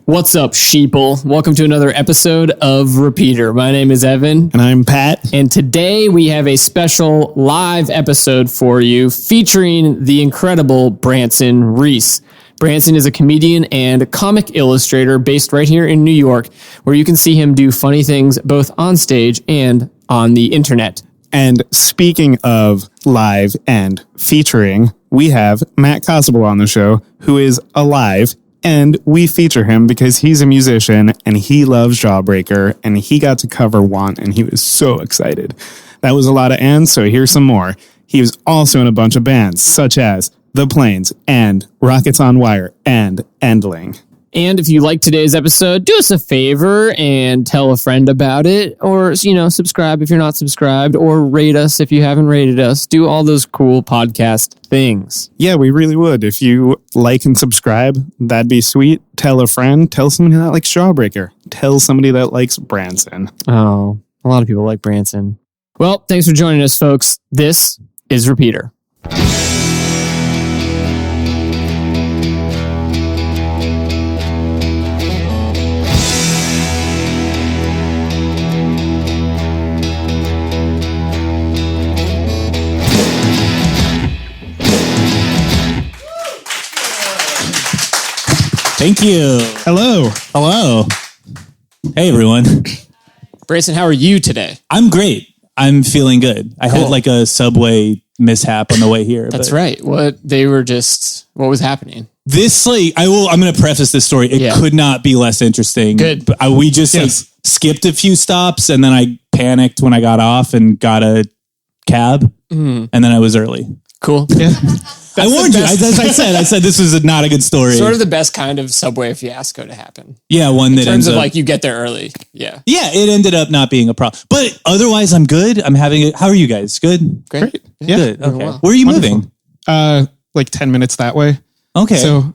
What's up, sheeple? Welcome to another episode of Repeater. My name is Evan. And I'm Pat. And today we have a special live episode for you featuring the incredible Branson Reese. Branson is a comedian and comic illustrator based right here in New York, where you can see him do funny things both on stage and on the internet. And speaking of live and featuring, we have Matt Costabile on the show, who is alive. And we feature him because he's a musician and he loves Jawbreaker and he got to cover one and he was so excited. That was a lot of ands, so here's some more. He was also in a bunch of bands such as The Plains and Rockets on Wire and Endling. And if you like today's episode, do us a favor and tell a friend about it, or, subscribe if you're not subscribed, or rate us if you haven't rated us. Do all those cool podcast things. Yeah, we really would. If you like and subscribe, that'd be sweet. Tell a friend. Tell somebody that likes Jawbreaker. Tell somebody that likes Branson. Oh, a lot of people like Branson. Well, thanks for joining us, folks. This is Repeater. Thank you. Hello. Hello. Hey, everyone. Branson, how are you today? I'm great. I'm feeling good. I had like a subway mishap on the way here. That's right. What was happening? This, I'm going to preface this story. It could not be less interesting. Good. But we just skipped a few stops and then I panicked when I got off and got a cab and then I was early. Cool. Yeah. I warned you. As I said this was not a good story. Sort of the best kind of subway fiasco to happen. Yeah, one that in terms of you get there early. Yeah. Yeah, it ended up not being a problem. But otherwise, I'm good. I'm having it. How are you guys? Good? Great. Yeah. Good. Okay. Well. Where are you Wonderful. moving? Like 10 minutes that way. Okay. So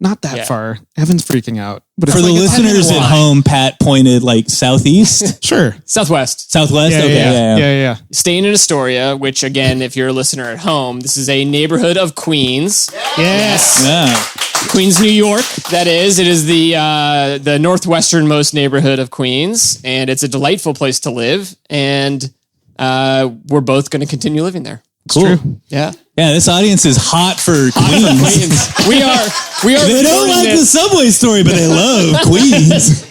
not that far. Evan's freaking out. But for the listeners at home, Pat pointed southeast. Sure. Southwest. Southwest? Yeah. Staying in Astoria, which again, if you're a listener at home, this is a neighborhood of Queens. Yes. Yeah. Queens, New York, that is. It is the northwesternmost neighborhood of Queens, and it's a delightful place to live, and we're both going to continue living there. Cool. Yeah. Yeah, this audience is hot for Queens. We are. They don't like the subway story, but they love Queens.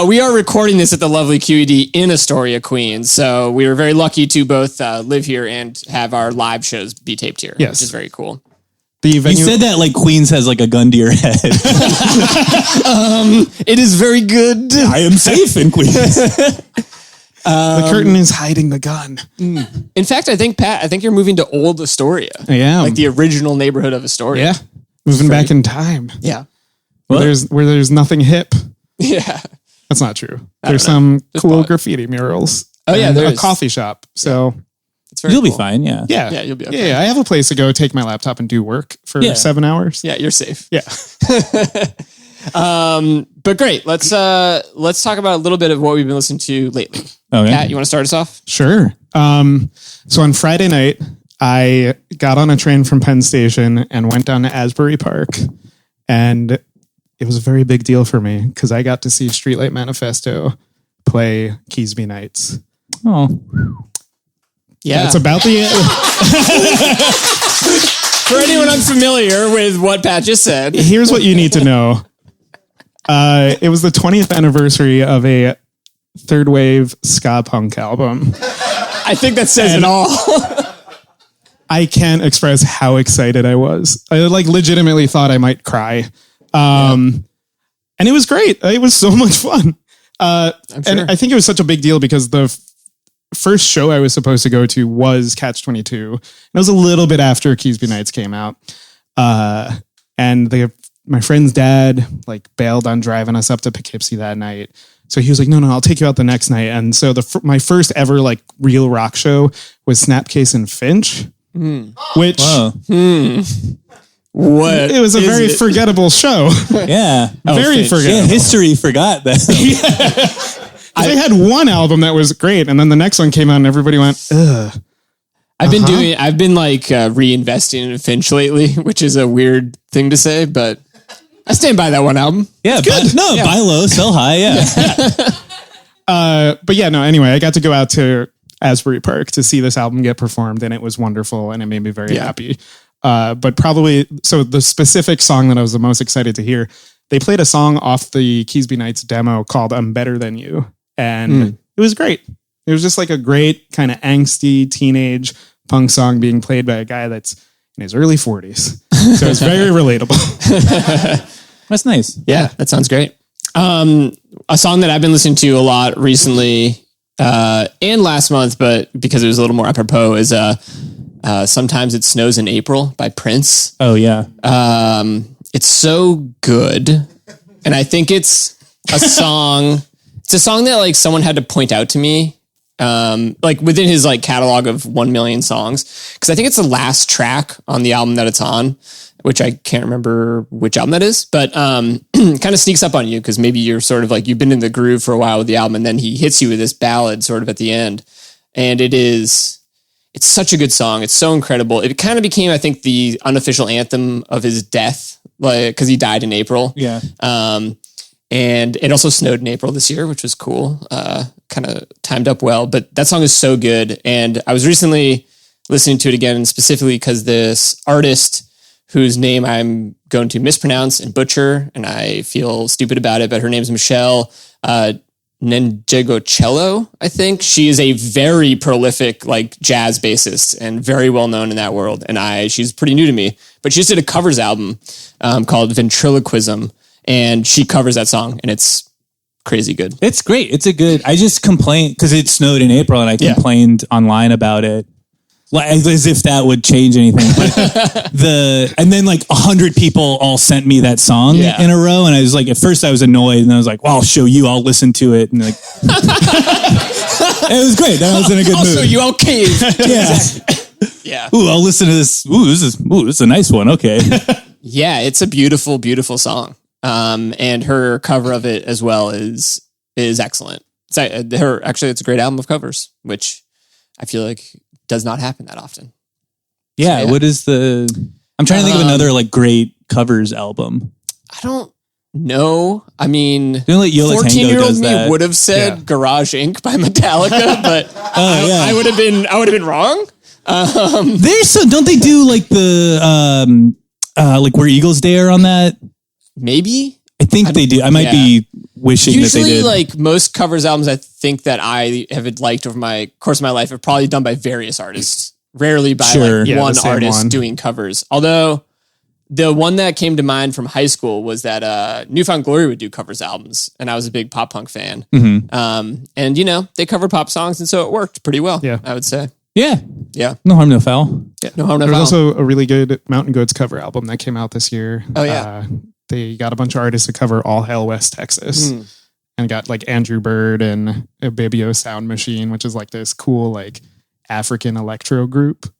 We are recording this at the lovely QED in Astoria, Queens. So we are very lucky to both live here and have our live shows be taped here, which is very cool. The venue. You said that like Queens has like a gun to your head. It is very good. I am safe in Queens. The curtain is hiding the gun. In fact, Pat, I think you're moving to Old Astoria. Yeah. Like the original neighborhood of Astoria. Yeah. Moving back in time. Yeah. Where there's nothing hip. Yeah. That's not true. There's some cool graffiti murals. Oh yeah, and there's a coffee shop. So it's very you'll cool. be fine. Yeah. Yeah, you'll be okay. Yeah, I have a place to go take my laptop and do work for 7 hours. Yeah, you're safe. Yeah. But great. Let's talk about a little bit of what we've been listening to lately. Okay. Pat, you want to start us off? Sure. So on Friday night, I got on a train from Penn Station and went down to Asbury Park, and it was a very big deal for me because I got to see Streetlight Manifesto play Keysby Nights. Oh. Yeah. It's about the For anyone unfamiliar with what Pat just said. Here's what you need to know. It was the 20th anniversary of a third wave ska punk album. I think that says it all. I can't express how excited I was. I legitimately thought I might cry. And it was great. It was so much fun. I'm sure. And I think it was such a big deal because the first show I was supposed to go to was Catch 22. And it was a little bit after Keysby Nights came out. And my friend's dad bailed on driving us up to Poughkeepsie that night. So he was like, no, I'll take you out the next night. And so my first ever real rock show was Snapcase and Finch, which what it was a very forgettable show. Yeah. Very forgettable. Yeah, history forgot that. They had one album that was great. And then the next one came out and everybody went, ugh. I've been reinvesting in Finch lately, which is a weird thing to say, but I stand by that one album. Yeah, buy low, sell high. Yeah. But yeah, no, anyway, I got to go out to Asbury Park to see this album get performed, and it was wonderful, and it made me very happy. But probably, so the specific song that I was the most excited to hear, they played a song off the Keysby Nights demo called I'm Better Than You. And it was great. It was just like a great kind of angsty teenage punk song being played by a guy that's in his early 40s. So it's very relatable. That's nice. Yeah, that sounds great. A song that I've been listening to a lot recently and last month, but because it was a little more apropos, is Sometimes It Snows in April by Prince. Oh, yeah. It's so good. And I think it's a song... It's a song that like someone had to point out to me, like within his like catalog of 1 million songs. Cause I think it's the last track on the album that it's on, which I can't remember which album that is, but, kind of sneaks up on you. Cause maybe you're sort of like, you've been in the groove for a while with the album and then he hits you with this ballad sort of at the end. And it's such a good song. It's so incredible. It kind of became, I think, the unofficial anthem of his death, like, cause he died in April. Yeah. And it also snowed in April this year, which was cool. Kind of timed up well, but that song is so good. And I was recently listening to it again, specifically because this artist whose name I'm going to mispronounce and butcher, and I feel stupid about it, but her name's Michelle Nenjegocello, I think. She is a very prolific like jazz bassist and very well known in that world. And she's pretty new to me, but she just did a covers album called Ventriloquism. And she covers that song and it's crazy good. It's great. It's I just complained because it snowed in April and I complained online about it. Like, as if that would change anything. But and then like 100 people all sent me that song in a row. And I was like, at first I was annoyed and I was like, well, I'll show you, I'll listen to it. And like, it was great. That was in a good mood. Also, you all cave. Yeah. Ooh, I'll listen to this. This is a nice one. Okay. Yeah. It's a beautiful, beautiful song. And her cover of it as well is excellent. It's a great album of covers, which I feel like does not happen that often. Yeah. What is I'm trying to think of another like great covers album. I don't know. I mean, 14-year-old me would have said Garage Inc. by Metallica, but I would have been wrong. Don't they do like the, like Where Eagles Dare on that? Maybe. I think they do. I might be wishing usually, that they did. Like most covers albums, I think that I have liked over my course of my life are probably done by various artists. Rarely by one artist doing covers. Although the one that came to mind from high school was that Newfound Glory would do covers albums, and I was a big pop punk fan. Mm-hmm. And they cover pop songs, and so it worked pretty well. Yeah, I would say. Yeah. No harm, no foul. Yeah, no harm, no foul. There's also a really good Mountain Goats cover album that came out this year. Oh yeah. They got a bunch of artists to cover All Hail West Texas and got like Andrew Bird and a Babio Sound Machine, which is like this cool, like African electro group.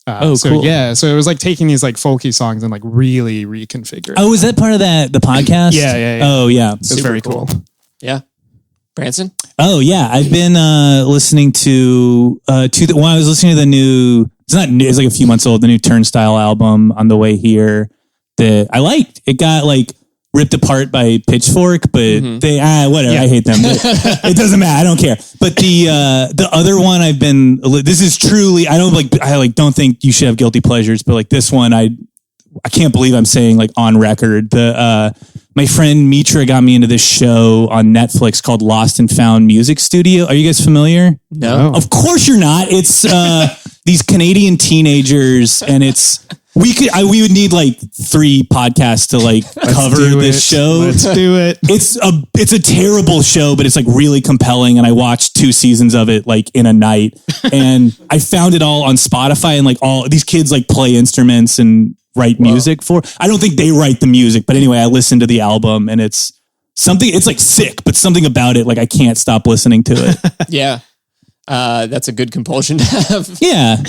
Cool. Yeah. So it was like taking these like folky songs and like really reconfiguring. Oh, is that part of the podcast? Yeah. Oh yeah. It's very cool. Yeah. Branson? Oh yeah. I've been listening to when I was listening to the new, it's not new, it's like a few months old, the new Turnstile album on the way here. That I liked. It got like ripped apart by Pitchfork, but they whatever. Yeah. I hate them. It doesn't matter. I don't care. But the other one this is truly, I don't think you should have guilty pleasures, but like this one, I can't believe I'm saying like on record. My friend Mitra got me into this show on Netflix called Lost and Found Music Studio. Are you guys familiar? No. Of course you're not. It's these Canadian teenagers, and it's we would need like 3 podcasts to like cover this show. Let's do it. It's a terrible show, but it's like really compelling. And I watched 2 seasons of it like in a night, and I found it all on Spotify. And like all these kids like play instruments and write music I don't think they write the music, but anyway, I listened to the album and it's like sick, but something about it, like I can't stop listening to it. Yeah. That's a good compulsion to have. Yeah.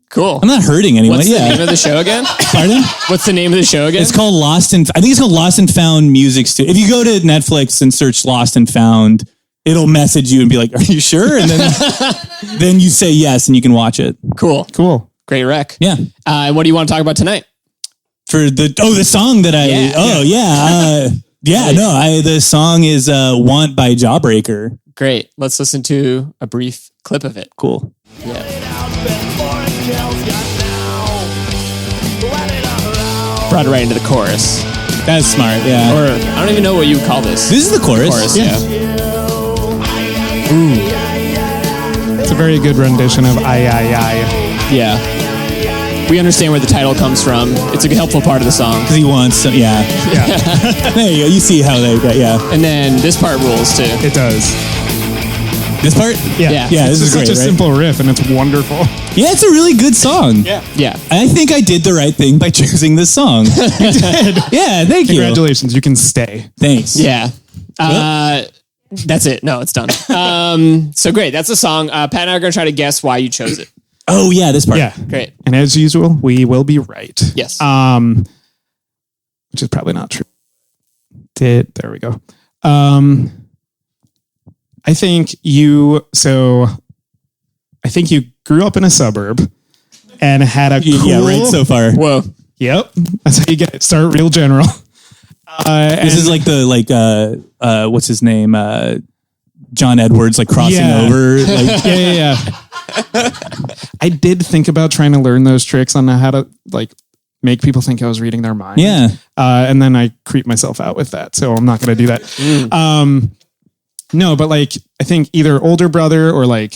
Cool. I'm not hurting anyone. What's the name of the show again? Pardon? What's the name of the show again? It's called I think it's called Lost and Found Music Studio. If you go to Netflix and search Lost and Found, it'll message you and be like, are you sure? And then you say yes and you can watch it. Cool. Cool. Great rec. Yeah. And what do you want to talk about tonight? For the song that the song is Want by Jawbreaker. Great. Let's listen to a brief clip of it. Cool. Brought it right into the chorus. That's smart, yeah. Or I don't even know what you would call this. This is the chorus. Yeah. It's a very good rendition of I. Yeah. We understand where the title comes from. It's a helpful part of the song. Because he wants some, yeah. There you go. You see how they got, yeah. And then this part rules too. It does. This part? Yeah. This is great, such a simple riff, and it's wonderful. Yeah, it's a really good song. Yeah. I think I did the right thing by choosing this song. You did. Yeah, thank you. Congratulations, you can stay. Thanks. Yeah. That's it. No, it's done. So great. That's the song. Pat and I are going to try to guess why you chose it. Oh, yeah, this part. Yeah. Great. And as usual, we will be right. Yes. Which is probably not true. There we go. I think you grew up in a suburb and had a cool... Yeah, right so far. Whoa. Yep. That's how you get it. Start real general. This is like what's his name? John Edwards, like crossing over. Like, yeah. I did think about trying to learn those tricks on how to like make people think I was reading their mind. Yeah. And then I creep myself out with that. So I'm not going to do that. No, but like, I think either older brother or like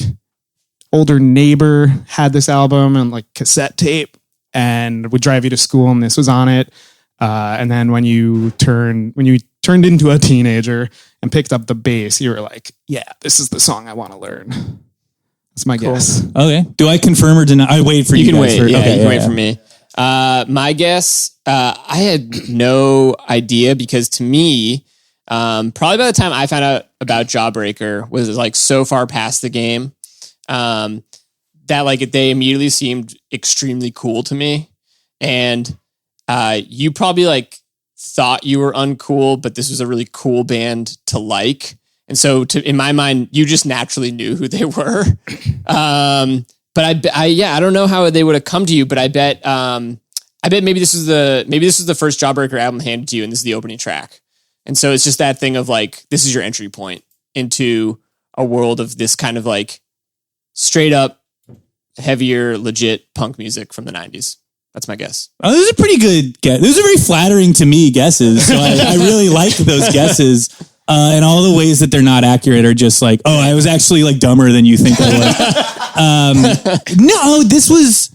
older neighbor had this album and like cassette tape and would drive you to school and this was on it. And then when you turned into a teenager and picked up the bass, you were like, yeah, this is the song I want to learn. That's my guess. Okay. Do I confirm or deny? I wait for you. You can guys wait. for, You can wait for me. My guess, I had no idea because to me, probably by the time I found out about Jawbreaker was like so far past the game, that like they immediately seemed extremely cool to me. And, you probably like thought you were uncool, but this was a really cool band to like. And so in my mind, you just naturally knew who they were. But I don't know how they would have come to you, but I bet maybe this is the first Jawbreaker album handed to you and this is the opening track. And so it's just that thing of like, this is your entry point into a world of this kind of like straight up heavier, legit punk music from the 90s. That's my guess. Oh, those are pretty good guesses. Those are very flattering to me guesses. So I really like those guesses. And all the ways that they're not accurate are just like, oh, I was actually like dumber than you think I was. No, this was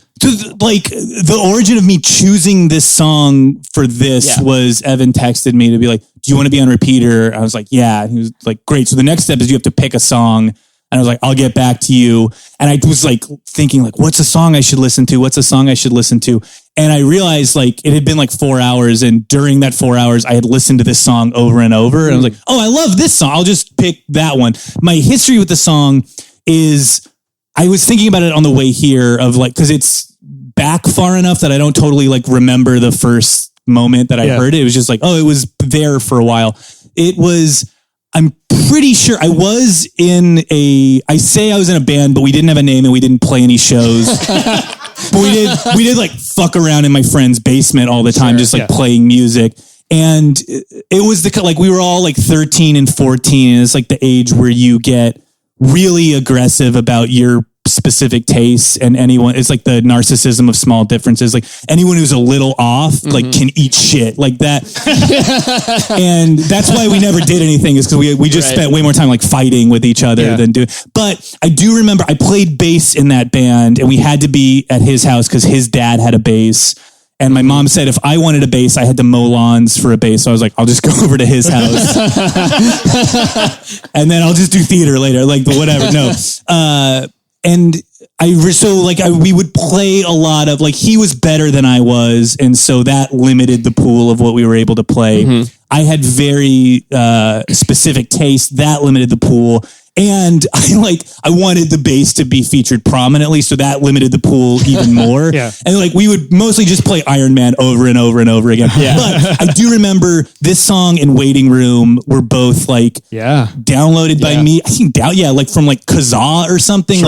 like the origin of me choosing this song for this was Evan texted me to be like, do you want to be on repeater? I was like, yeah. And he was like, great. So the next step is you have to pick a song. And I was like, I'll get back to you. And I was like thinking like, what's a song I should listen to? What's a song I should listen to? And I realized like it had been like 4 hours. And during that 4 hours, I had listened to this song over and over. And I was like, oh, I love this song. I'll just pick that one. My history with the song is I was thinking about it on the way here of like, cause it's back far enough that I don't totally like remember the first moment that I heard it. It was just like, oh, it was there for a while. It was, I'm pretty sure I was I say I was in a band, but we didn't have a name and we didn't play any shows. But we did like fuck around in my friend's basement all the time, just like playing music. And it was like, we were all like 13 and 14. And it's like the age where you get really aggressive about your specific tastes, and it's like the narcissism of small differences. Like anyone who's a little off, like can eat shit like that. And that's why we never did anything, is because we just spent way more time like fighting with each other than doing. But I do remember I played bass in that band and we had to be at his house because his dad had a bass. And my mom said if I wanted a bass, I had to mow lawns for a bass. So I was like, I'll just go over to his house. And then I'll just do theater later, like whatever. No. And we would play a lot of like, he was better than I was. And so that limited the pool of what we were able to play. I had very specific taste that limited the pool. And I wanted the bass to be featured prominently. So that limited the pool even more. And like, we would mostly just play Iron Man over and over and over again. But I do remember this song and Waiting Room were both like downloaded by me. I think like from like Kazaa or something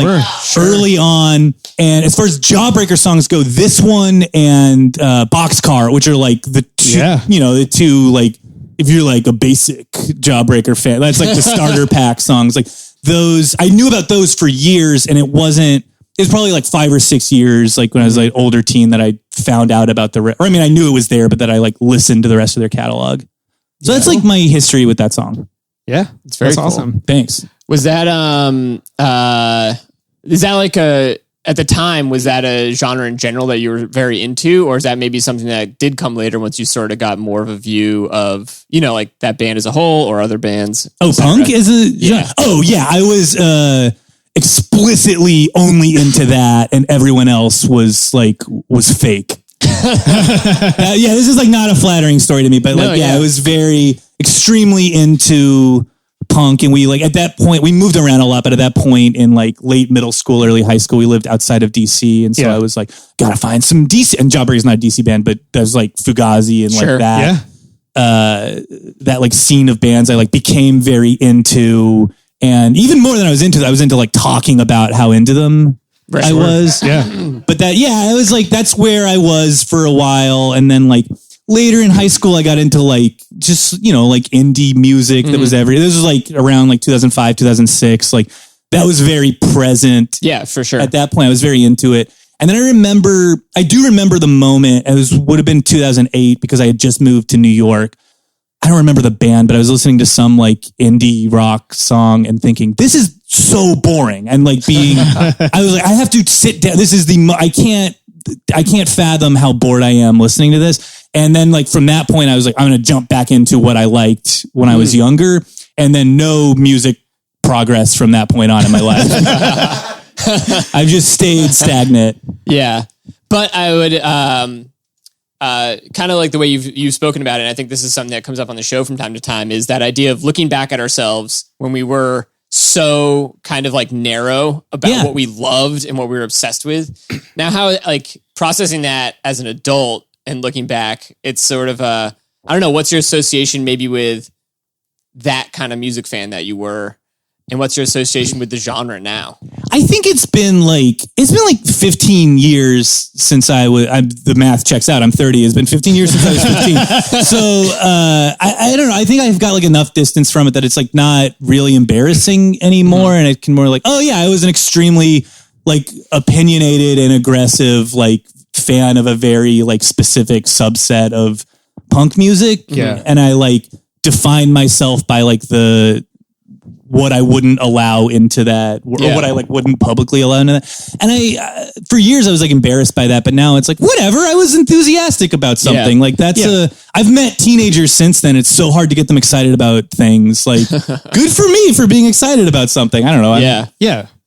early on. And as far as Jawbreaker songs go, this one and Boxcar, which are like the two, the two, like, if you're like a basic Jawbreaker fan, that's like the starter pack songs. Like those, I knew about those for years, and it was probably like 5 or 6 years, like when I was like older teen, that I found out about I knew it was there, but that I like listened to the rest of their catalog. So that's like my history with that song. Yeah, it's very cool. Awesome. Thanks. Was that is that like at the time, was that a genre in general that you were very into, or is that maybe something that did come later once you sort of got more of a view of, like that band as a whole or other bands? Oh, punk is Oh yeah, I was explicitly only into that, and everyone else was fake. This is like not a flattering story to me, but I was very extremely into punk, and we at that point we moved around a lot, but at that point in like late middle school, early high school, we lived outside of DC, and so I was like, gotta find some DC. And Jawbreaker is not a DC band, but there's like Fugazi and like that. That like scene of bands I like became very into, and even more than I was into like talking about how into them I was. But I was like, that's where I was for a while. And then like later in high school, I got into like, just, like indie music that was this was like around like 2005, 2006. Like that was very present. Yeah, for sure. At that point, I was very into it. And then I do remember the moment. Would have been 2008 because I had just moved to New York. I don't remember the band, but I was listening to some like indie rock song and thinking, this is so boring. And like I was like, I have to sit down. This is I can't fathom how bored I am listening to this. And then like from that point, I was like, I'm going to jump back into what I liked when I was younger. And then no music progress from that point on in my life. I've just stayed stagnant. Yeah. But I would, kind of like the way you've spoken about it, and I think this is something that comes up on the show from time to time, is that idea of looking back at ourselves when we were so kind of like narrow about what we loved and what we were obsessed with. Now how like processing that as an adult and looking back, it's sort of I don't know, what's your association maybe with that kind of music fan that you were? And what's your association with the genre now? I think it's been like 15 years since the math checks out. I'm 30. It's been 15 years since I was 15. So I don't know. I think I've got like enough distance from it that it's like not really embarrassing anymore. And it can more like, oh yeah, I was an extremely like opinionated and aggressive like fan of a very like specific subset of punk music. Yeah. And I like defined myself by like what I wouldn't allow into that, or what I like wouldn't publicly allow into that. And I, for years I was like embarrassed by that, but now it's like, whatever, I was enthusiastic about something. Like I've met teenagers since then. It's so hard to get them excited about things. Like good for me for being excited about something. I don't know.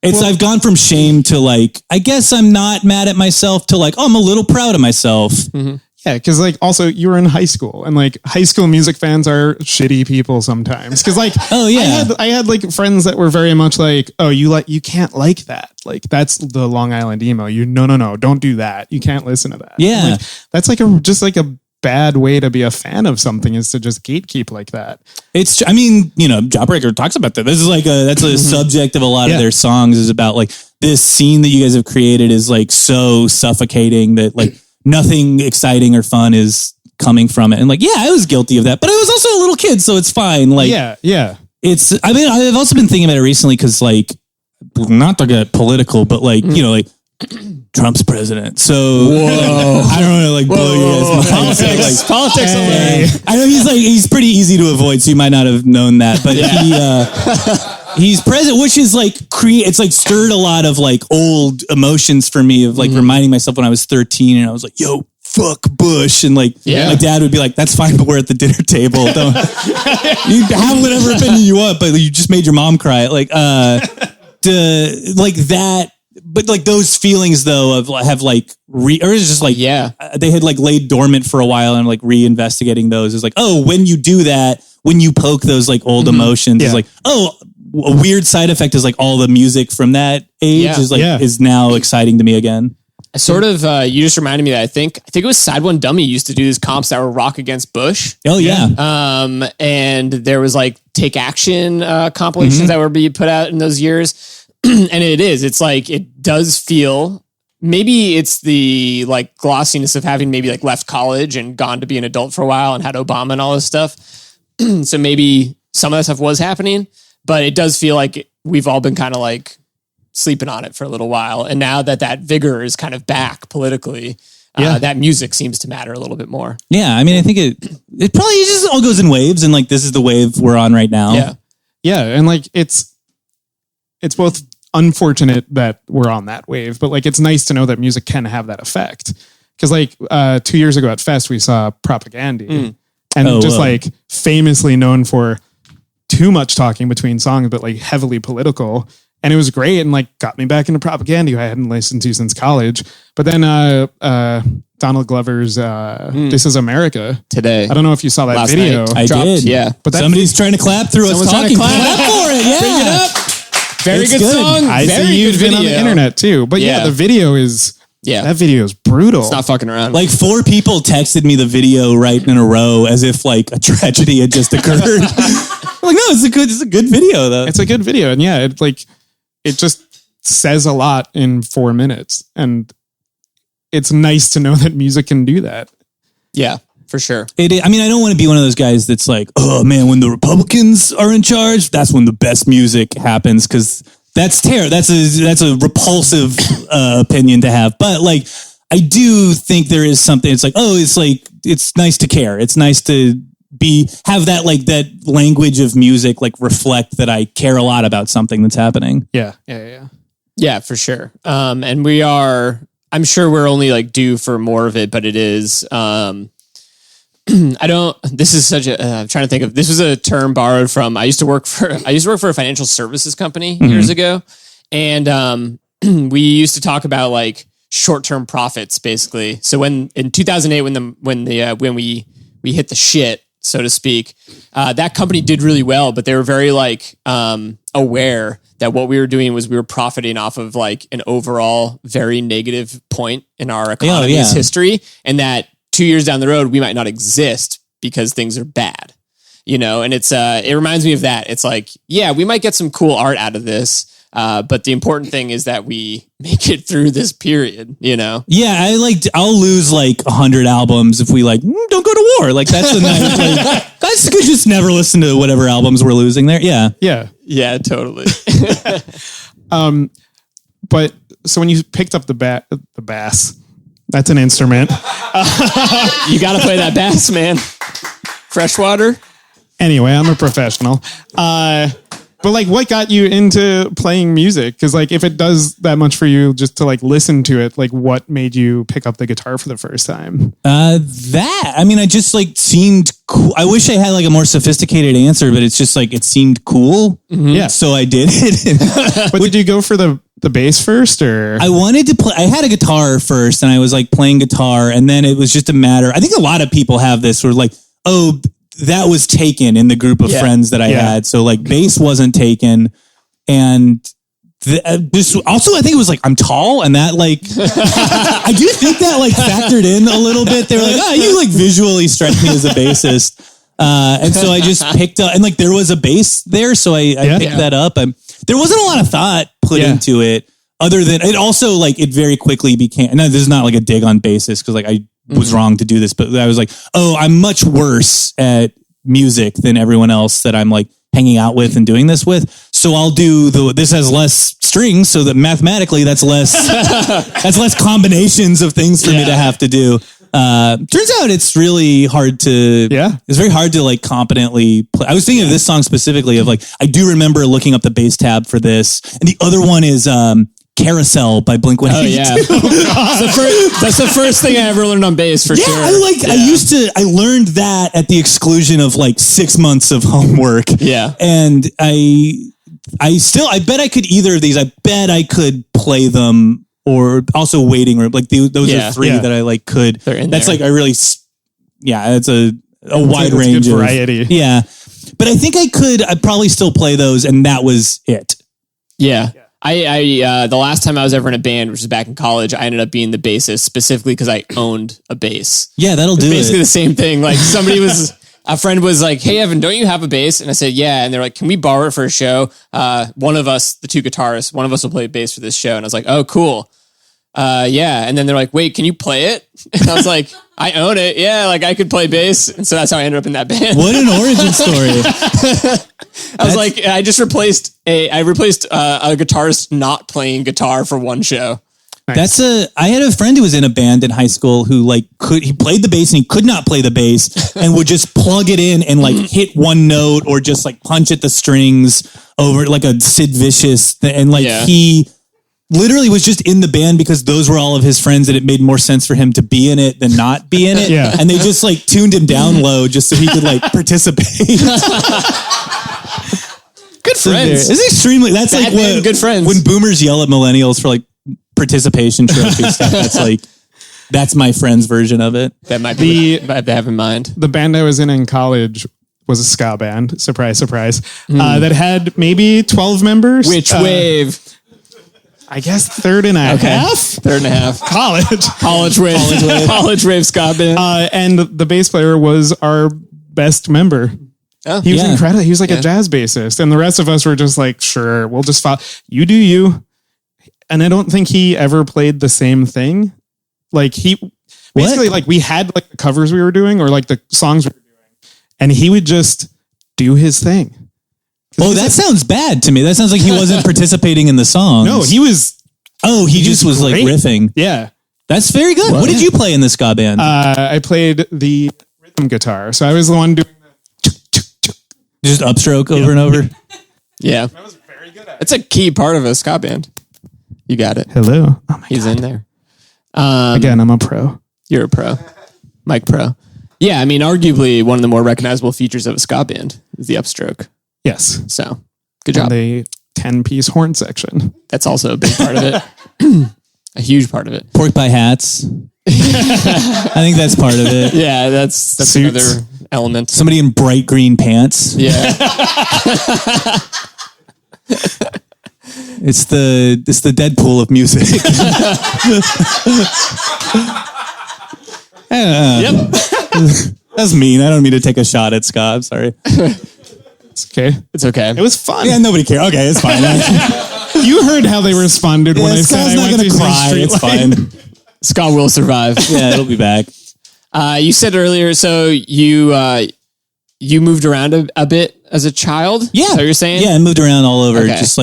I've gone from shame to like, I guess I'm not mad at myself to like, oh, I'm a little proud of myself. Mm-hmm. Yeah, because like also you were in high school, and like high school music fans are shitty people sometimes. Because like, I had like friends that were very much like, oh, you can't like that. Like that's the Long Island emo. No, don't do that. You can't listen to that. Yeah, like, that's like just a bad way to be a fan of something, is to just gatekeep like that. I mean, Jawbreaker talks about that. This is like that's a subject of a lot of their songs, is about like this scene that you guys have created is like so suffocating that like nothing exciting or fun is coming from it. And like, I was guilty of that, but I was also a little kid, so it's fine. Like, I've also been thinking about it recently, because like, not to get political, but like, like Trump's president. So I don't want to like blow your guys' politics away. I know he's pretty easy to avoid, so you might not have known that, but he's president, which is like it's like stirred a lot of like old emotions for me, of like reminding myself when I was 13 and I was like, yo, fuck Bush. And like, my dad would be like, that's fine, but we're at the dinner table. Don't you have whatever opinion you want, but you just made your mom cry. Like, like that. But like those feelings though have like or it's just like, they had like laid dormant for a while, and like reinvestigating those is like, oh, when you do that, when you poke those like old emotions, it's like, oh, a weird side effect is like all the music from that age is now exciting to me again. Sort of, you just reminded me that I think it was Side One Dummy used to do these comps that were rock against Bush. Oh yeah. And there was like Take Action compilations that were being put out in those years. And it's like, it does feel, maybe it's the like glossiness of having maybe like left college and gone to be an adult for a while and had Obama and all this stuff. So maybe some of that stuff was happening, but it does feel like we've all been kind of like sleeping on it for a little while. And now that vigor is kind of back politically, that music seems to matter a little bit more. Yeah. I mean, I think it probably just all goes in waves, and like, this is the wave we're on right now. Yeah. Yeah. And like, it's both unfortunate that we're on that wave, but like, it's nice to know that music can have that effect. Cause like, 2 years ago at Fest, we saw Propaganda and like famously known for too much talking between songs, but like heavily political. And it was great and like got me back into Propaganda, who I hadn't listened to since college. But then Donald Glover's This Is America today. I don't know if you saw that Last video. night. I did. Yeah. But somebody's trying to clap through us talking. Clap for it. Yeah. Bring it up. Very It's good good. song. I Very see you've good been on video. the internet too. But yeah, the video is that video is brutal. It's not fucking around. Like 4 people texted me the video right in a row as if like a tragedy had just occurred. I'm like, no, it's a good video though. It's a good video. And yeah, it just says a lot in 4 minutes. And it's nice to know that music can do that. Yeah, for sure. I mean, I don't want to be one of those guys that's like, oh man, when the Republicans are in charge, that's when the best music happens, because that's terrible. That's a repulsive opinion to have. But like, I do think there is something. It's like, it's nice to care. It's nice to have that like that language of music like reflect that I care a lot about something that's happening. Yeah, for sure. And I'm sure we're only like due for more of it, but it is, this is such a, I'm trying to think of, this was a term borrowed from, I used to work for a financial services company years ago. And, we used to talk about like short-term profits basically. So in 2008, when we hit the shit, so to speak, that company did really well, but they were very like, aware that what we were doing was we were profiting off of like an overall very negative point in our economy's history. And that 2 years down the road, we might not exist because things are bad, and it reminds me of that. It's like, yeah, we might get some cool art out of this. But the important thing is that we make it through this period, Yeah, I'll lose like 100 albums if we like, don't go to war. Like that's the night. Like, guys could just never listen to whatever albums we're losing there. Yeah. Yeah, totally. But so when you picked up the bass, that's an instrument. You got to play that bass, man. Freshwater. Anyway, I'm a professional. But like, what got you into playing music? Because like, if it does that much for you just to like listen to it, like what made you pick up the guitar for the first time? I just like seemed cool. I wish I had like a more sophisticated answer, but it's just like, it seemed cool. Mm-hmm. Yeah. So I did it. But did you go for the bass first, or? I wanted to play, I had a guitar first and I was like playing guitar, and then it was just a matter. I think a lot of people have this where like, oh, that was taken in the group of friends that I had. So like bass wasn't taken. And this also, I think it was like, I'm tall, and that like, I do think that like factored in a little bit. They were like, oh, you like visually strike me as a bassist. And so I just picked up, and like there was a bass there. So I picked that up. There wasn't a lot of thought put into it, other than it also like, it very quickly became, no, this is not like a dig on bassists, because like I was wrong to do this, but I was like, oh, I'm much worse at music than everyone else that I'm like hanging out with and doing this with. So I'll do this has less strings, so that mathematically that's less combinations of things for me to have to do. Turns out it's really hard to, it's very hard to like competently play. I was thinking of this song specifically of like, I do remember looking up the bass tab for this. And the other one is, Carousel by Blink-182. Oh yeah. That's the first thing I ever learned on bass for sure. I learned that at the exclusion of like 6 months of homework. Yeah. And I bet I could either of these. I bet I could play them, or also Waiting Room. Like those are three that I like could. That's there. Like, I really, it's a wide range of variety. Yeah. But I think I'd probably still play those, and that was it. Yeah. I the last time I was ever in a band, which was back in college, I ended up being the bassist specifically because I owned a bass. Yeah, that'll do basically it. the same thing. Like somebody was, a friend was like, "Hey, Evan, don't you have a bass?" And I said, "Yeah." And they're like, "Can we borrow it for a show?" One of us, the two guitarists, one of us will play bass for this show. And I was like, "Oh, cool." Yeah. And then they're like, "Wait, can you play it?" And I was like, "I own it. Yeah, like I could play bass." And so that's how I ended up in that band. What an origin story. I was like, I replaced a guitarist not playing guitar for one show. Nice. I had a friend who was in a band in high school who he played the bass and he could not play the bass and would just plug it in and hit one note or just punch at the strings over like a Sid Vicious and he literally was just in the band because those were all of his friends and it made more sense for him to be in it than not be in it. Yeah. And they just tuned him down low just so he could participate. Good friends. It's extremely, that's what good friends. When boomers yell at millennials for participation trophy stuff, that's my friend's version of it. That might be what I have in mind. The band I was in college was a ska band. Surprise, surprise. That had maybe 12 members. Which wave? I guess third and a half. Third and a half. College wave. College wave ska band. And the bass player was our best member. Oh, he was incredible. He was like a jazz bassist. And the rest of us were just like, sure, we'll just follow. You do you. And I don't think he ever played the same thing. Basically, we had the covers we were doing or the songs we were doing. And he would just do his thing. Oh, that sounds bad to me. That sounds like he wasn't participating in the songs. No, he was. Oh, he just was great. Riffing. Yeah. That's very good. What did you play in the ska band? I played the rhythm guitar. So I was the one doing just upstroke over and over. Yeah. I was very good at it. It's a key part of a ska band. You got it. Hello. Oh He's in there. Again, I'm a pro. You're a pro. Mike Pro. Yeah, I mean, arguably one of the more recognizable features of a ska band is the upstroke. Yes. So, good job. And the 10-piece horn section. That's also a big part of it. A huge part of it. Pork pie hats. I think that's part of it. Yeah, that's another element. Somebody in bright green pants. Yeah. It's the Deadpool of music. Yep. That's mean. I don't mean to take a shot at Scott. I'm sorry. It's okay. It's okay. It was fun. Yeah, nobody cares. Okay, it's fine. You heard how they responded when I said I not went going to to cry. street It's light. fine. Scott will survive. Yeah, it'll be back. You said earlier, so you moved around a bit as a child? Yeah. Is that what you're saying? Yeah, I moved around all over. Okay. Just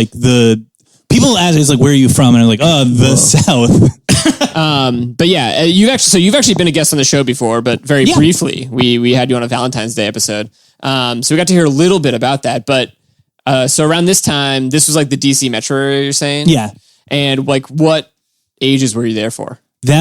people ask me, where are you from? And I'm like, the South. But yeah, you've actually been a guest on the show before, but very briefly. We had you on a Valentine's Day episode. So we got to hear a little bit about that. But so around this time, this was the DC metro area, you're saying? Yeah. And what ages were you there for? I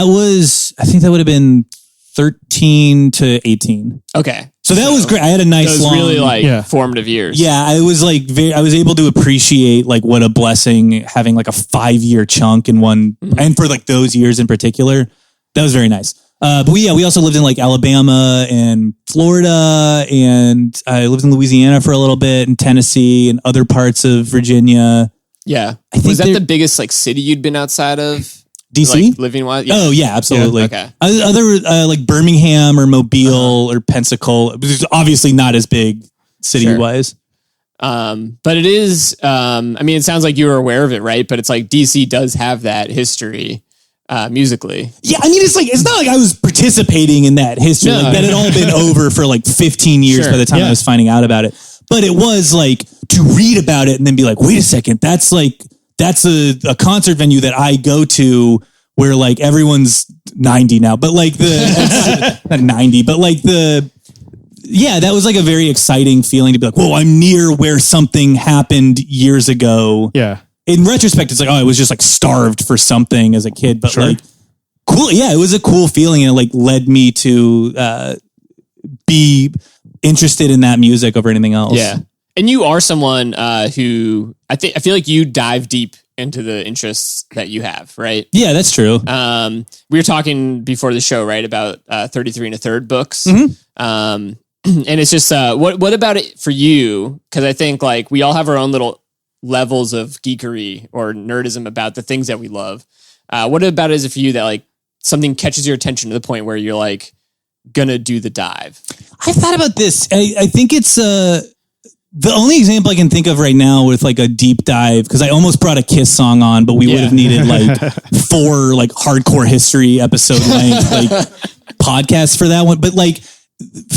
think that would have been 13 to 18. Okay. So that was great. I had a nice those long, really formative years. Yeah, I was I was able to appreciate what a blessing having a 5-year chunk in one, and for those years in particular, that was very nice. But we also lived in Alabama and Florida, and I lived in Louisiana for a little bit, and Tennessee and other parts of Virginia. Yeah. I think was that the biggest city you'd been outside of? DC? Living wise? Yeah. Oh yeah, absolutely. Yeah, okay. Other Birmingham or Mobile or Pensacola, which is obviously not as big city wise. But it is, it sounds like you were aware of it, right? But it's DC does have that history, musically. Yeah. It's not like I was participating in that history. No. That had all been over for 15 years by the time I was finding out about it. But it was to read about it and then be wait a second, that's a concert venue that I go to where everyone's 90 now, but not 90, but that was a very exciting feeling to be whoa, I'm near where something happened years ago. Yeah. In retrospect, it's I was just starved for something as a kid, but cool. Yeah, it was a cool feeling, and it led me to be interested in that music over anything else. Yeah. And you are someone who I feel like you dive deep into the interests that you have, right? Yeah, that's true. We were talking before the show, right, about 33 and a third books. And it's just, what about it for you? Because I think we all have our own little levels of geekery or nerdism about the things that we love. What about it is it for you that something catches your attention to the point where you're gonna do the dive? I thought about this. I think it's the only example I can think of right now with like a deep dive, because I almost brought a Kiss song on, but we would have needed like 4 like hardcore history episode length like podcasts for that one. But like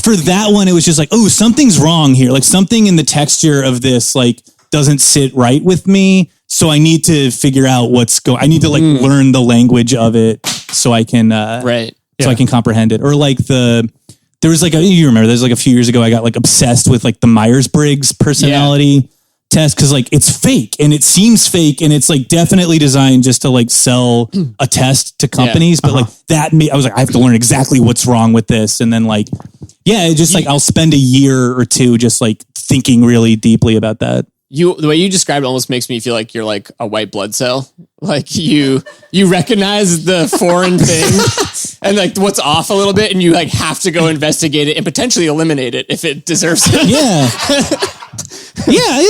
for that one, it was just like, oh, something's wrong here. Like something in the texture of this like doesn't sit right with me. So I need to figure out what's going. I need to like learn the language of it so I can so I can comprehend it. Or like there was like you remember there's like a few years ago I got like obsessed with like the Myers-Briggs personality test, because like it's fake and it seems fake and it's like definitely designed just to like sell a test to companies, but like that I was like, I have to learn exactly what's wrong with this, and then like just like I'll spend a year or two just like thinking really deeply about that. The way you described it almost makes me feel like you're like a white blood cell. Like you recognize the foreign thing and like what's off a little bit, and you like have to go investigate it and potentially eliminate it if it deserves it.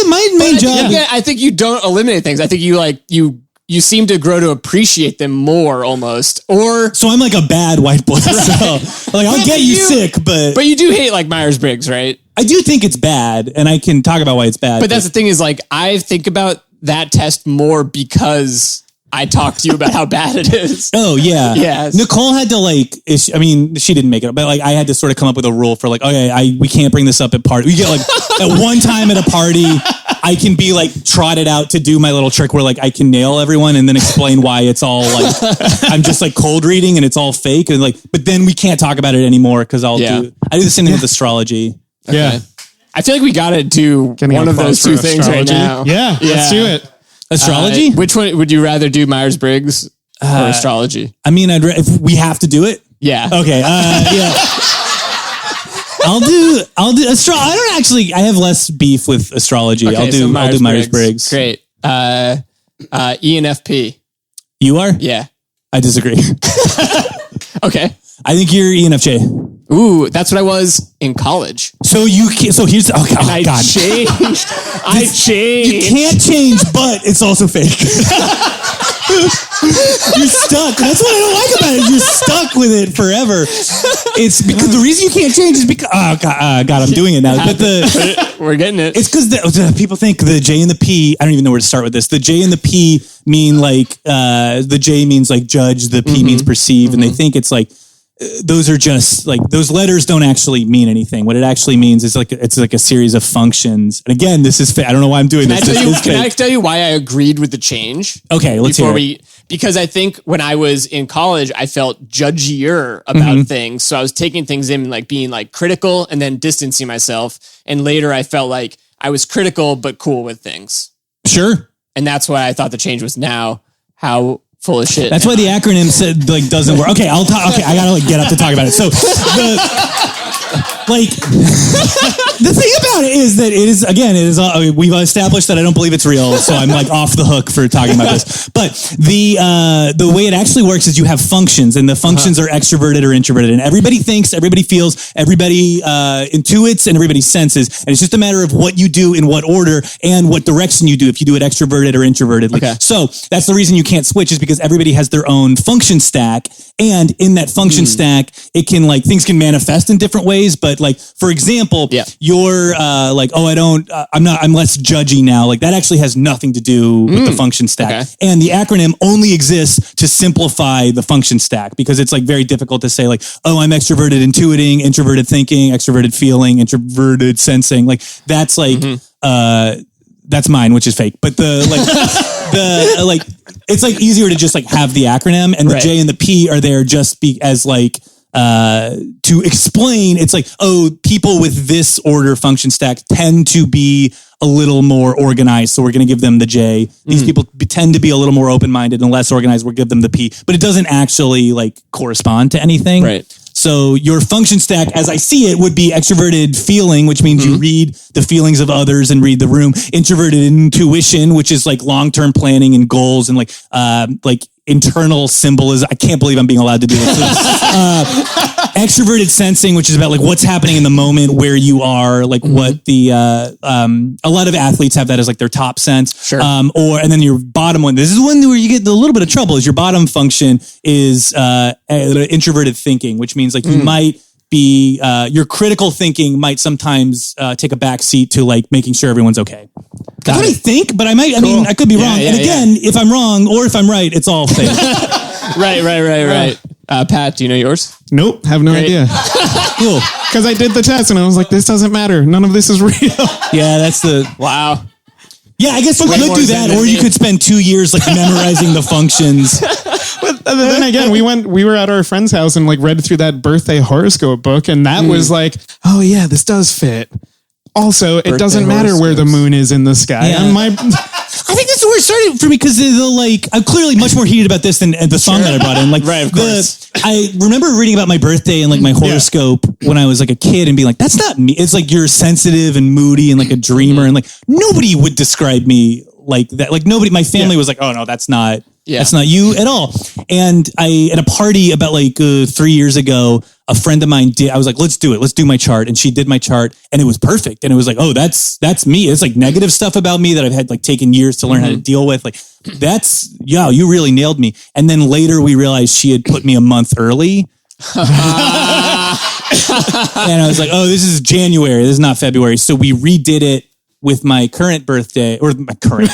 My main job. I think you don't eliminate things. I think you seem to grow to appreciate them more almost. Or so I'm like a bad white blood cell. Like I'll get you sick, but you do hate like Myers-Briggs, right? I do think it's bad, and I can talk about why it's bad. But that's the thing is like, I think about that test more because I talked to you about how bad it is. Oh yeah. Yes. Nicole had to like, she didn't make it up, but like I had to sort of come up with a rule for like, okay, we can't bring this up at party. We get like at one time at a party, I can be like trotted out to do my little trick where like I can nail everyone and then explain why it's all like, I'm just like cold reading and it's all fake. And like, but then we can't talk about it anymore because I do the same thing with astrology. Okay. Yeah. I feel like we got to do one of those two things right now. Yeah, let's do it. Astrology? Which one would you rather do, Myers-Briggs or astrology? I mean, if we have to do it. Yeah. Okay. I'll do astrology. I have less beef with astrology. Okay, I'll do Myers-Briggs. Great. ENFP. You are? Yeah. I disagree. Okay. I think you're ENFJ. Ooh, that's what I was in college. So here's I changed. I changed. You can't change, but it's also fake. You're stuck. That's what I don't like about it. You're stuck with it forever. It's because the reason you can't change is because God, I'm doing it now. But we're getting it. It's because people think the J and the P. I don't even know where to start with this. The J and the P mean like the J means like judge, the P means perceive, and they think it's like. Those are just like those letters don't actually mean anything. What it actually means is like it's like a series of functions. And again, this is fake. I don't know why I'm doing this. Can I tell you why I agreed with the change? Okay, let's hear it. Because I think when I was in college, I felt judgier about things. So I was taking things in like being like critical and then distancing myself. And later I felt like I was critical but cool with things. Sure. And that's why I thought the change was now how full of shit. That's why the acronym said like doesn't work. Okay, I'll talk. Okay, I gotta like get up to talk about it. So the thing about it is that it is we've established that I don't believe it's real, so I'm like off the hook for talking about this. But the way it actually works is you have functions, and the functions are extroverted or introverted, and everybody thinks, everybody feels, everybody intuits, and everybody senses, and it's just a matter of what you do in what order and what direction you do. If you do it extroverted or introvertedly. Okay. So that's the reason you can't switch, is because everybody has their own function stack, and in that function stack, it can like things can manifest in different ways. But like, for example, you're like, I'm less judgy now. Like that actually has nothing to do with the function stack. Okay. And the acronym only exists to simplify the function stack, because it's like very difficult to say like, oh, I'm extroverted intuiting, introverted thinking, extroverted feeling, introverted sensing. Like that's like, that's mine, which is fake. But it's like easier to just like have the acronym, and the J and the P are there just as like, to explain. It's like, oh, people with this order function stack tend to be a little more organized, so we're going to give them the J. These people tend to be a little more open-minded and less organized, we'll give them the P. But it doesn't actually like correspond to anything. Right. So your function stack, as I see it, would be extroverted feeling, which means you read the feelings of others and read the room. Introverted intuition, which is like long-term planning and goals and like internal symbolism. I can't believe I'm being allowed to do this. Extroverted sensing, which is about like what's happening in the moment where you are, like what the a lot of athletes have that as like their top sense. Sure. And then your bottom one. This is one where you get a little bit of trouble. Is your bottom function is introverted thinking, which means like you might be your critical thinking might sometimes take a back seat to like making sure everyone's okay. That's what I think, but I mean, I could be wrong. And again, if I'm wrong or if I'm right, it's all fake. Right. Pat, do you know yours? Nope, have no idea. Cool. Because I did the test and I was like, this doesn't matter. None of this is real. Yeah, that's the... Wow. Yeah, I guess you could do that, or you could spend 2 years like memorizing the functions. But then again, we were at our friend's house and like read through that birthday horoscope book, and that was like, oh yeah, this does fit. Also, it doesn't matter where the moon is in the sky. Yeah. I think that's where it started for me because I'm clearly much more heated about this than the song that I brought in. Like, right, of course. I remember reading about my birthday and like my horoscope when I was like a kid and being like, that's not me. It's like you're sensitive and moody and like a dreamer and like nobody would describe me like that. Like nobody, my family was like, oh no, that's not you at all. And at a party about like 3 years ago, a friend of mine I was like, let's do it. Let's do my chart. And she did my chart and it was perfect. And it was like, oh, that's me. It's like negative stuff about me that I've had like taken years to learn how to deal with. Like you really nailed me. And then later we realized she had put me a month early. And I was like, oh, this is January. This is not February. So we redid it with my current birthday or my current.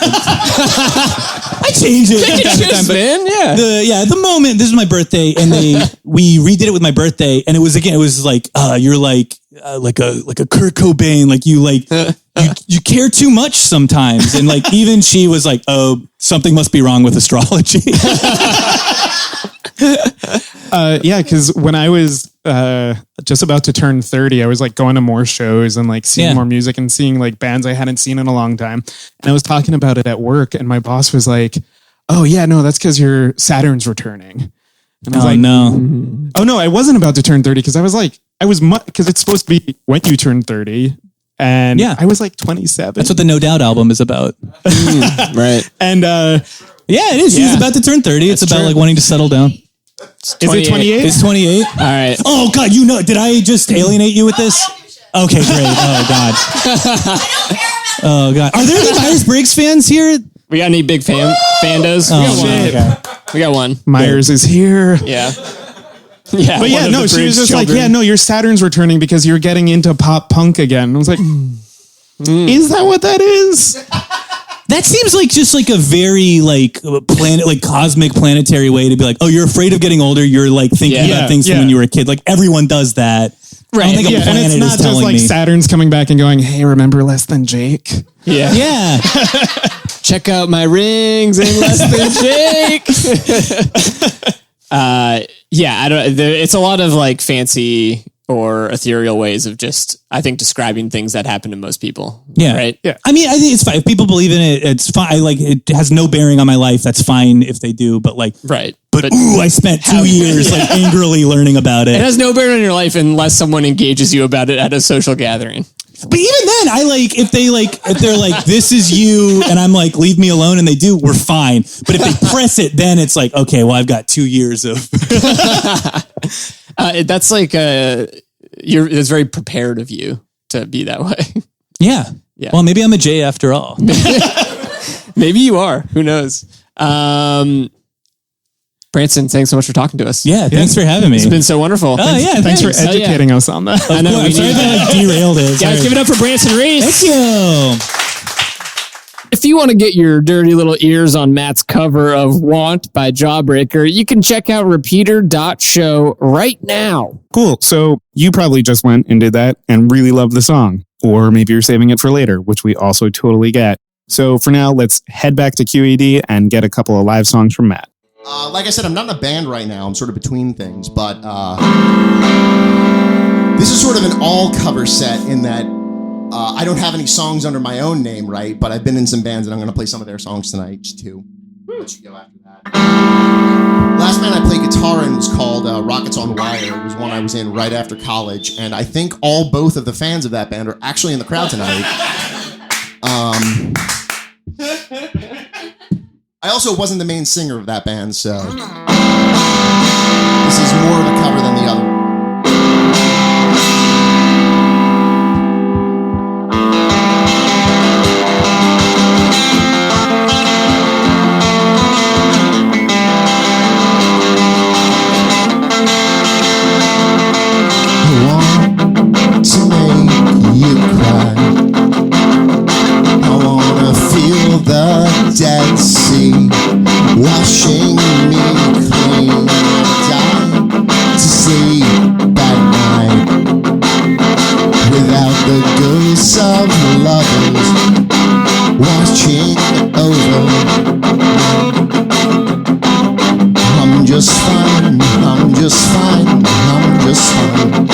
I changed it. Man. Yeah. At the moment, this is my birthday, and we redid it with my birthday, and it was like, you're like a Kurt Cobain, like you care too much sometimes, and like even she was like, oh, something must be wrong with astrology. Because when I was just about to turn 30, I was like going to more shows and like seeing more music and seeing like bands I hadn't seen in a long time. And I was talking about it at work, and my boss was like, "Oh yeah, no, that's because your Saturn's returning." And I was "Oh no, I wasn't about to turn 30 because because it's supposed to be when you turn 30." And I was like 27. That's what the No Doubt album is about. Right. And it is. She's about to turn 30. It's about like wanting to settle down. Is it 28? It's 28. All right. Oh God, did I just alienate you with this? Okay, great. Oh God. Oh God. Are there any Myers-Briggs fans here? We got any big fandos? We got one. Myers is here. Yeah. Yeah. But yeah, no, she was just like, yeah, no, your Saturn's returning because you're getting into pop punk again. I was like, is that what that is? That seems like just like a very like planet, like cosmic planetary way to be like, oh, you're afraid of getting older. You're like thinking about things from when you were a kid. Like everyone does that. Right. I don't think a planet and it's not just like Saturn's coming back and going, hey, remember Less Than Jake? Yeah. Yeah. Check out my rings in Less Than Jake. It's a lot of like fancy or ethereal ways of just, I think, describing things that happen to most people. Yeah. Right. Yeah. I mean, I think it's fine. If people believe in it, it's fine. Like it has no bearing on my life. That's fine if they do. But like, right. But I spent 2 years like angrily learning about it. It has no bearing on your life unless someone engages you about it at a social gathering. But even then, I like if they're like, this is you, and I'm like, leave me alone, and they do, we're fine. But if they press it, then it's like, okay, well, I've got 2 years of. That's like it's very prepared of you to be that way. Yeah. Well, maybe I'm a J after all. Maybe you are. Who knows? Branson, thanks so much for talking to us. Yeah, thanks for having me. It's been so wonderful. Thanks for educating us on that. I know. I'm sorry that I derailed it. Guys, give it up for Branson Reese. Thank you. If you want to get your dirty little ears on Matt's cover of Want by Jawbreaker, you can check out repeater.show right now. Cool. So you probably just went and did that and really loved the song. Or maybe you're saving it for later, which we also totally get. So for now, let's head back to QED and get a couple of live songs from Matt. Like I said, I'm not in a band right now. I'm sort of between things, but this is sort of an all-cover set in that I don't have any songs under my own name, right? But I've been in some bands, and I'm going to play some of their songs tonight, too. Let you go after that. Last band I played guitar in was called Rockets on Wire. It was one I was in right after college, and I think both of the fans of that band are actually in the crowd tonight. I also wasn't the main singer of that band, so this is more of a cover than the other. Dead Sea, washing me clean. Die to sleep at night without the ghosts of lovers watching over. I'm just fine, I'm just fine, I'm just fine.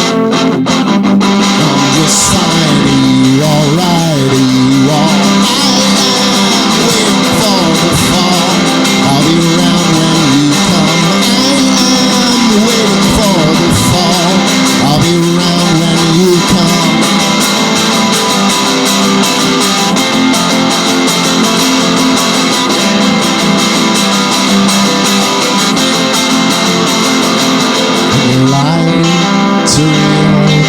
I'm just fine, are you alright, are you alright? Waiting for the fall, I'll be around when you come. I am waiting for the fall, I'll be around when you come. Light to me,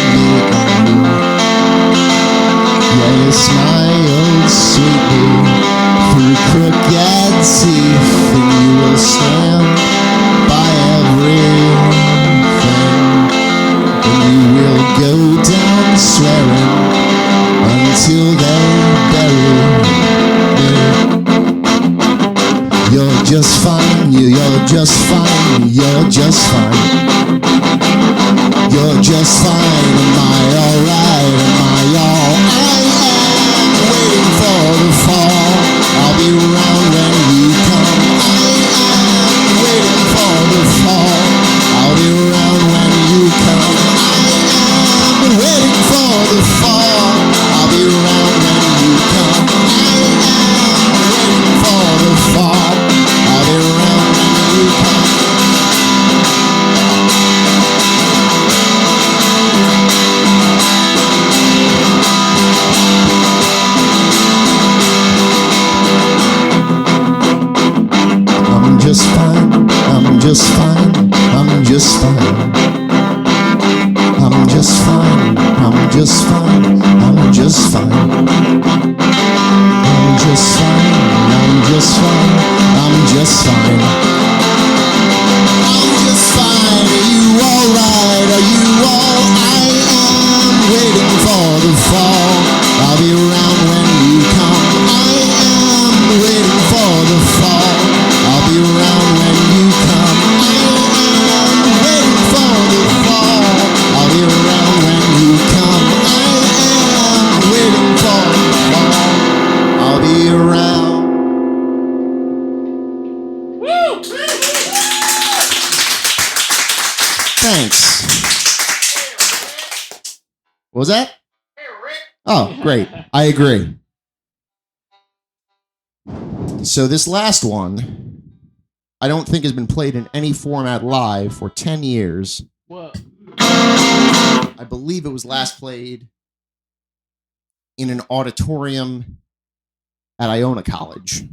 yeah, you smiled sweetly through crooked teeth, and you will stand by everything, and you will go down swearing until they bury me. You're just fine, you're just fine, you're just fine. You're just fine, am I alright, am I all? I am waiting for the fall, I'll be around when you come. I am waiting for the fall, I'll be around when you come. I am waiting for the fall, I'll be around when you come. I am waiting for the fall, I'll be around when you come. I'm just fine, I'm just fine, I'm just fine. I'm just fine, I'm just fine, I'm just fine. I'm just fine, I'm just fine, I'm just fine. I'm just fine, are you alright, are you all? I am waiting for the fall, I'll be around when you come. I am waiting for the fall, I'll be around when you come. I am waiting for the fall, I'll be around when you come. I am waiting for the fall, I'll be around. Thanks. What was that? Oh, great. I agree. So this last one, I don't think has been played in any format live for 10 years. Whoa. I believe it was last played in an auditorium at Iona College.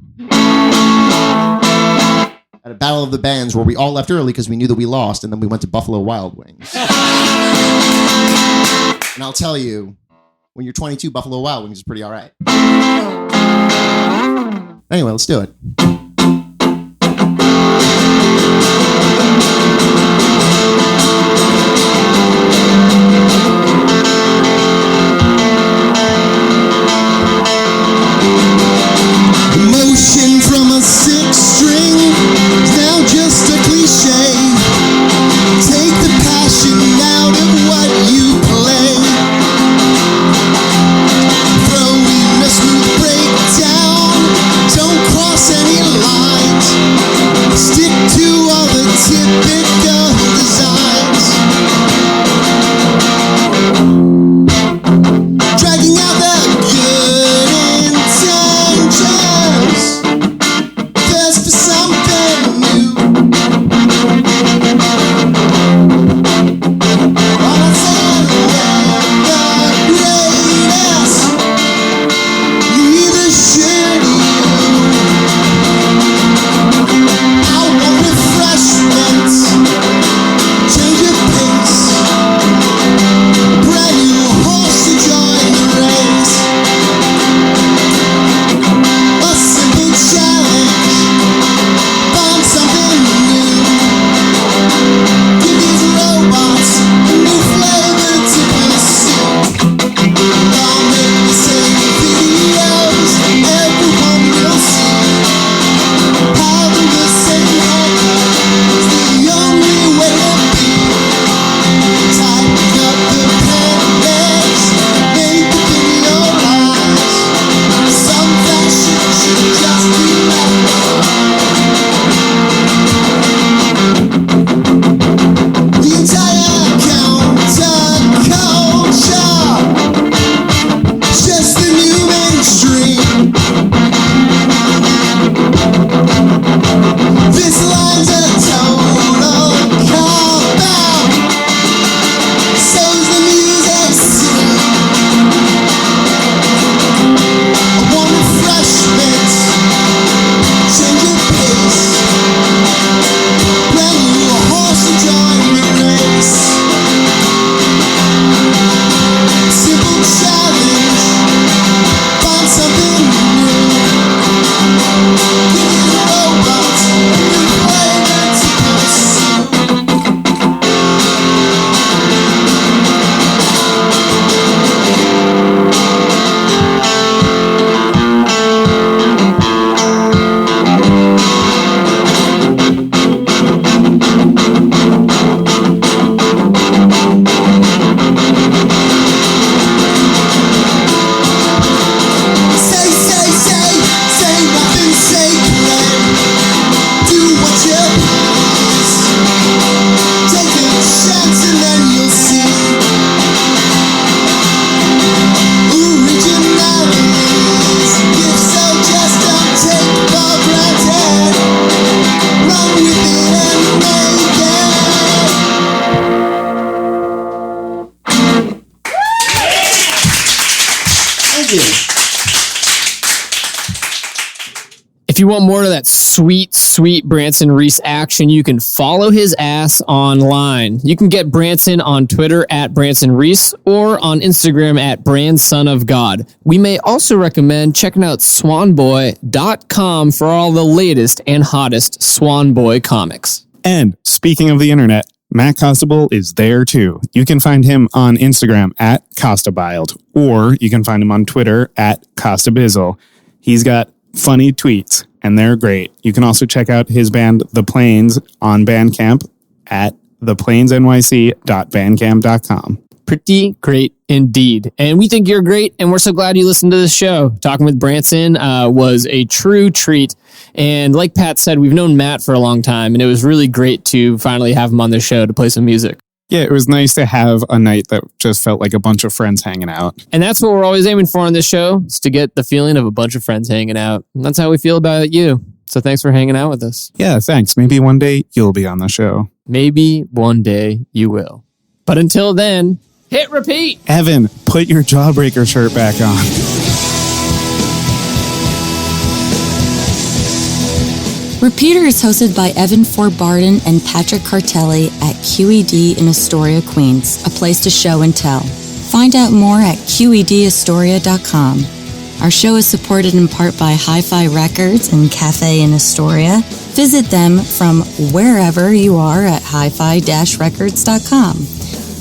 At a Battle of the Bands where we all left early because we knew that we lost, and then we went to Buffalo Wild Wings. And I'll tell you, when you're 22, Buffalo Wild Wings is pretty all right. Anyway, let's do it. Emotion from a six-string is now just a cliche. Take the passion out of what you play. Throw in a smooth breakdown. Don't cross any lines. If you want more of that sweet, sweet Branson Reese action, you can follow his ass online. You can get Branson on Twitter at Branson Reese or on Instagram at BrandSonOfGod. We may also recommend checking out swanboy.com for all the latest and hottest Swan Boy comics. And speaking of the internet, Matt Costabile is there too. You can find him on Instagram at Costabile, or you can find him on Twitter at Costabizzle. He's got funny tweets, and they're great. You can also check out his band, The Plains, on Bandcamp at theplainsnyc.bandcamp.com. Pretty great indeed. And we think you're great, and we're so glad you listened to this show. Talking with Branson was a true treat. And like Pat said, we've known Matt for a long time, and it was really great to finally have him on the show to play some music. Yeah, it was nice to have a night that just felt like a bunch of friends hanging out. And that's what we're always aiming for on this show, is to get the feeling of a bunch of friends hanging out. And that's how we feel about you. So thanks for hanging out with us. Yeah, thanks. Maybe one day you'll be on the show. Maybe one day you will. But until then, hit repeat. Evan, put your Jawbreaker shirt back on. Repeater is hosted by Evan Ford Barden and Patrick Cartelli at QED in Astoria, Queens, a place to show and tell. Find out more at QEDAstoria.com. Our show is supported in part by Hi-Fi Records and Cafe in Astoria. Visit them from wherever you are at hi-fi-records.com.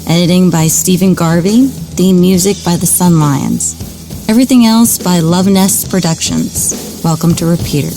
Editing by Stephen Garvey. Theme music by the Sun Lions. Everything else by Love Nest Productions. Welcome to Repeater.